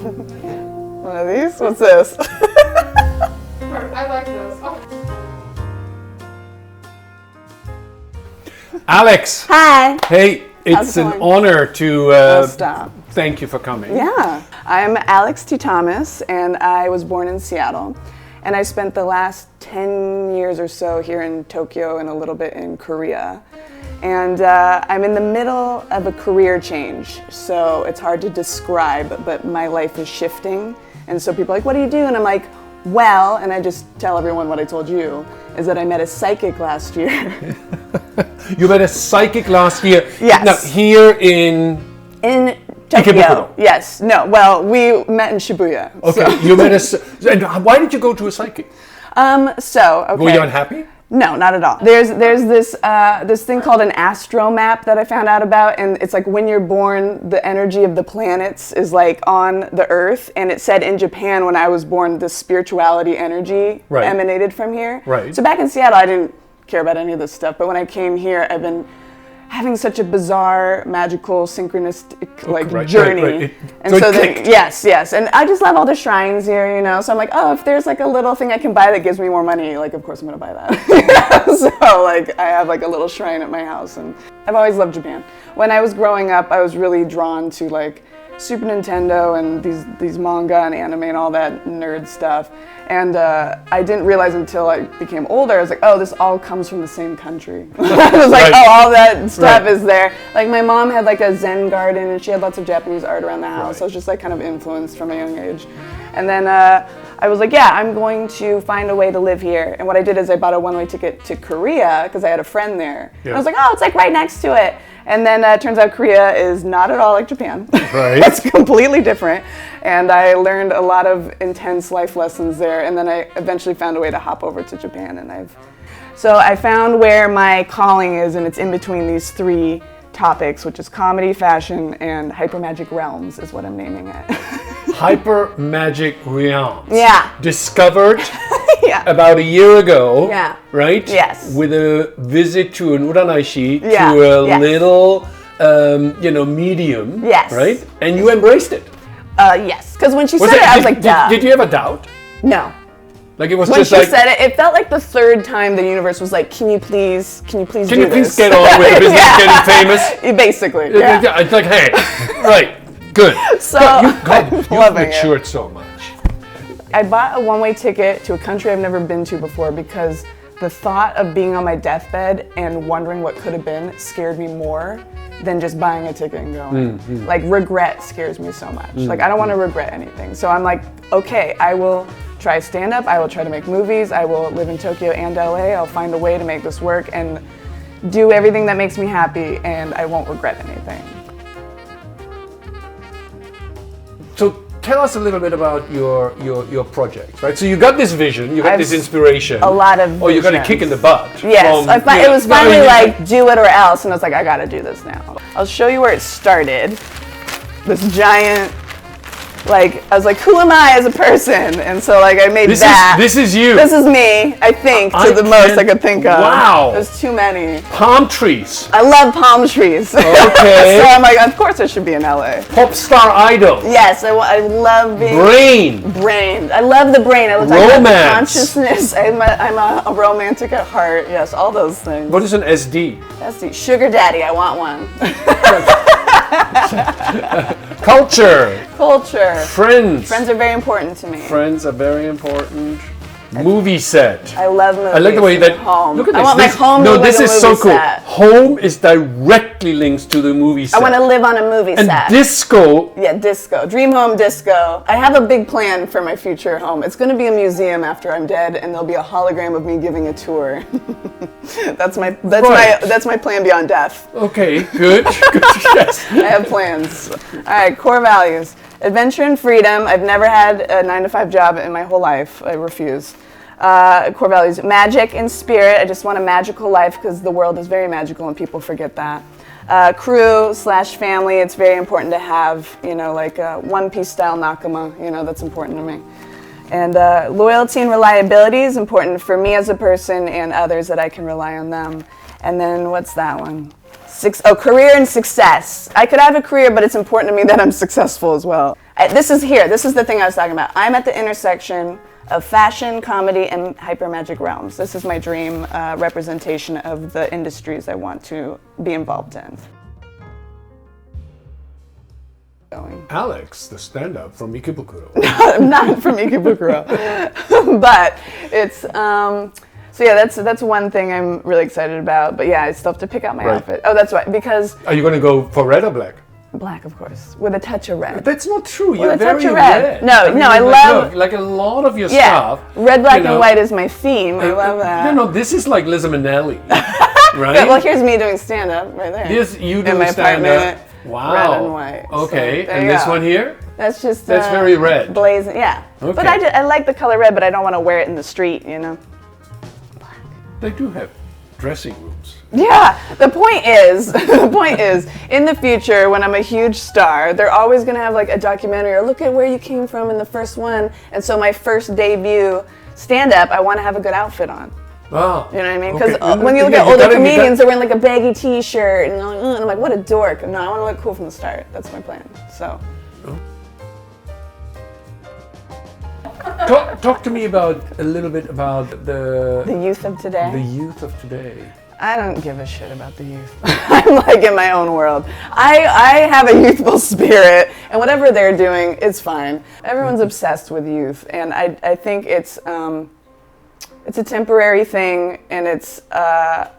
One of these? What's this? I like this. Oh. Alex. Hi. Hey, How's it's it an going? honor to Stop. thank you for coming. Yeah. I'm Alex T. Thomas, and I was born in Seattle. And I spent the last 10 years or so here in Tokyo and a little bit in Korea. And I'm in the middle of a career change, so it's hard to describe, but my life is shifting. And so people are like, what do you do? And I'm like, well, and I just tell everyone what I told you, is that I met a psychic last year. You met a psychic last year? Yes. Now, here in Tokyo. Ikebukuro. Yes. No. Well, we met in Shibuya. Okay. So. You met and why did you go to a psychic? Okay. Were you unhappy? No, not at all. There's this thing called an astro map that I found out about, and it's like when you're born, the energy of the planets is like on the Earth, and it said in Japan when I was born, the spirituality energy emanated from here. Right. So back in Seattle, I didn't care about any of this stuff, but when I came here, I've been having such a bizarre, magical, synchronistic journey. Right. And so then, yes, and I just love all the shrines here, you know. So I'm like, oh, if there's like a little thing I can buy that gives me more money, like of course I'm gonna buy that. So like I have like a little shrine at my house, and I've always loved Japan. When I was growing up, I was really drawn to like Super Nintendo and these manga and anime and all that nerd stuff. And I didn't realize until I became older, I was like, oh, this all comes from the same country. I was like, oh, all that stuff is there. Like my mom had like a Zen garden and she had lots of Japanese art around the house. So I was just like kind of influenced from a young age. And then I was like, yeah, I'm going to find a way to live here. And what I did is I bought a one-way ticket to Korea because I had a friend there. Yeah. And I was like, oh, it's like right next to it. And then it turns out Korea is not at all like Japan. Right. It's completely different. And I learned a lot of intense life lessons there. And then I eventually found a way to hop over to Japan. And so I found where my calling is, and it's in between these three topics, which is comedy, fashion, and hyper magic realms is what I'm naming it. Hyper magic realms. Yeah. Discovered about a year ago. Yeah. Right? Yes. With a visit to an uranaishi, to a little, medium. Yes. Right? And you embraced it. Yes. Because when she said it, I was like, duh. Did you have a doubt? No. Like it was when just she like said it, it felt like the third time the universe was like, can you please do this? Can you please get on with the business of getting famous? Basically. Yeah. It's like, hey, right, good. So you've matured so much. I bought a one-way ticket to a country I've never been to before because the thought of being on my deathbed and wondering what could have been scared me more than just buying a ticket and going. Mm-hmm. Like regret scares me so much. Like I don't want to regret anything. So I'm like, okay, I will try stand-up, I will try to make movies, I will live in Tokyo and LA, I'll find a way to make this work and do everything that makes me happy, and I won't regret anything. So tell us a little bit about your project, right? So you got this vision, you got this inspiration. A lot of visions. Oh, you got a kick in the butt. Yes, it was finally like, do it or else, and I was like, I gotta do this now. I'll show you where it started. This giant, I was like, who am I as a person? And so I made that. This is you. This is me, I think, the most I could think of. Wow. There's too many. Palm trees. I love palm trees. Okay. So I'm like, of course I should be in LA. Pop star idol. Yes, I love being. Brain. I love the brain. I love the consciousness. I'm a romantic at heart. Yes, all those things. What is an SD? SD. Sugar daddy, I want one. Culture. Friends. Friends are very important to me. Friends are very important. Movie set. I love movies. I like the way that home. Look at this. I want my home to look like a movie set. No, this is so cool. Home is directly linked to the movie set. I want to live on a movie set. And disco. Yeah, disco. Dream home disco. I have a big plan for my future home. It's going to be a museum after I'm dead, and there'll be a hologram of me giving a tour. That's my plan beyond death. Okay, good. Yes. I have plans. All right, core values. Adventure and freedom. I've never had a 9-to-5 job in my whole life. I refuse. Core values. Magic and spirit. I just want a magical life because the world is very magical and people forget that. Crew/family. It's very important to have, like a One Piece style nakama. That's important to me. And loyalty and reliability is important for me as a person and others that I can rely on them. And then what's that one? Career and success. I could have a career, but it's important to me that I'm successful as well. This is the thing I was talking about. I'm at the intersection of fashion, comedy, and hypermagic realms. This is my dream representation of the industries I want to be involved in. Alex, the stand-up from Ikebukuro. I'm not from Ikebukuro, but it's so yeah. That's one thing I'm really excited about. But yeah, I still have to pick out my outfit. Oh, that's why, because Are you going to go for red or black? black, of course, with a touch of red. That's not true. With You're a touch very of red. No, I love look, like a lot of your yeah. stuff. Red, black, and white is my theme. I love that. No, this is like Liza Minnelli, right? But, well, here's me doing stand-up right there. This you in do my stand-up. apartment. Wow. Red and white. Okay, So, and this one here? That's just That's very red. Blazing, yeah. Okay. But I like the color red, but I don't want to wear it in the street, you know. They do have dressing rooms. Yeah. The point is, in the future, when I'm a huge star, they're always gonna have like a documentary or look at where you came from in the first one. And so my first debut stand-up, I want to have a good outfit on. Wow. You know what I mean? Because Okay. when you look at older comedians, they're wearing like a baggy T-shirt, and I'm like, what a dork. No, I want to look cool from the start. That's my plan. So. Talk to me a little bit about The the youth of today. youth of today. I don't give a shit about the youth. I'm like in my own world. I have a youthful spirit, and whatever they're doing, it's fine. Everyone's obsessed with youth, and I think it's a temporary thing, and it's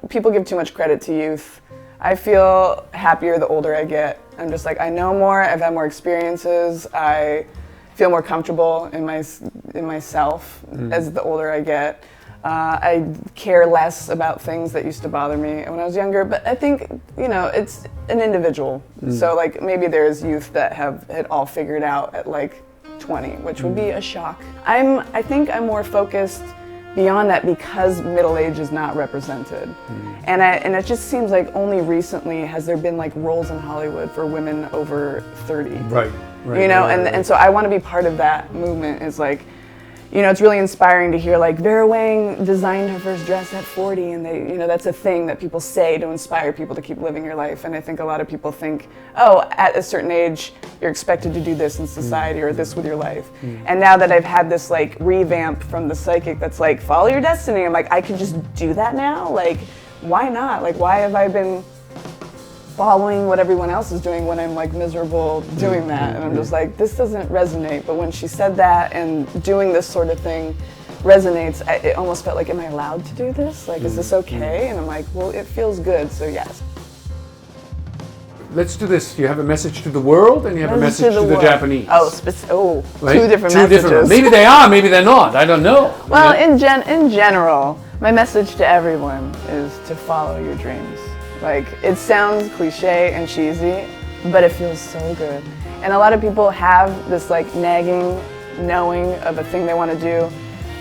people give too much credit to youth. I feel happier the older I get. I'm just like, I know more, I've had more experiences, I feel more comfortable in myself as the older I get. I care less about things that used to bother me when I was younger, but I think, you know, it's an individual. So like maybe there's youth that have it all figured out at like 20, which would be a shock. I think I'm more focused beyond that because middle age is not represented. And it just seems like only recently has there been like roles in Hollywood for women over 30. Right. You know, and so I want to be part of that movement. Is like, you know, it's really inspiring to hear like Vera Wang designed her first dress at 40, and they, you know, that's a thing that people say to inspire people to keep living your life. And I think a lot of people think, oh, at a certain age, you're expected to do this in society or this with your life. And now that I've had this like revamp from the psychic that's like, follow your destiny, I'm like, I can just do that now? Like, why not? Like, why have I been following what everyone else is doing when I'm like miserable doing that? And I'm just like, this doesn't resonate. But when she said that and doing this sort of thing resonates, it almost felt like, am I allowed to do this? Like, is this okay? And I'm like, well, it feels good, so yes. Let's do this. You have a message to the world and you have a message to the world. Japanese. Oh, Right? two different messages. Maybe they are, maybe they're not. I don't know. Well, in general, my message to everyone is to follow your dreams. Like, it sounds cliche and cheesy, but it feels so good. And a lot of people have this like nagging knowing of a thing they want to do,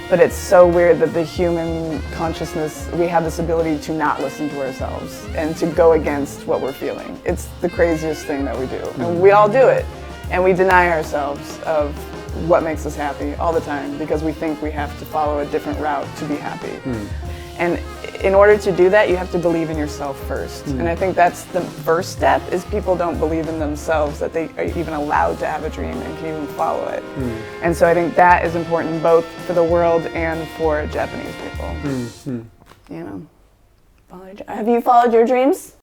but it's so weird that the human consciousness, we have this ability to not listen to ourselves and to go against what we're feeling. It's the craziest thing that we do. And we all do it. And we deny ourselves of what makes us happy all the time because we think we have to follow a different route to be happy. And in order to do that, you have to believe in yourself first. And I think that's the first step, is people don't believe in themselves, that they are even allowed to have a dream and can even follow it. And so I think that is important both for the world and for Japanese people. You know, have you followed your dreams?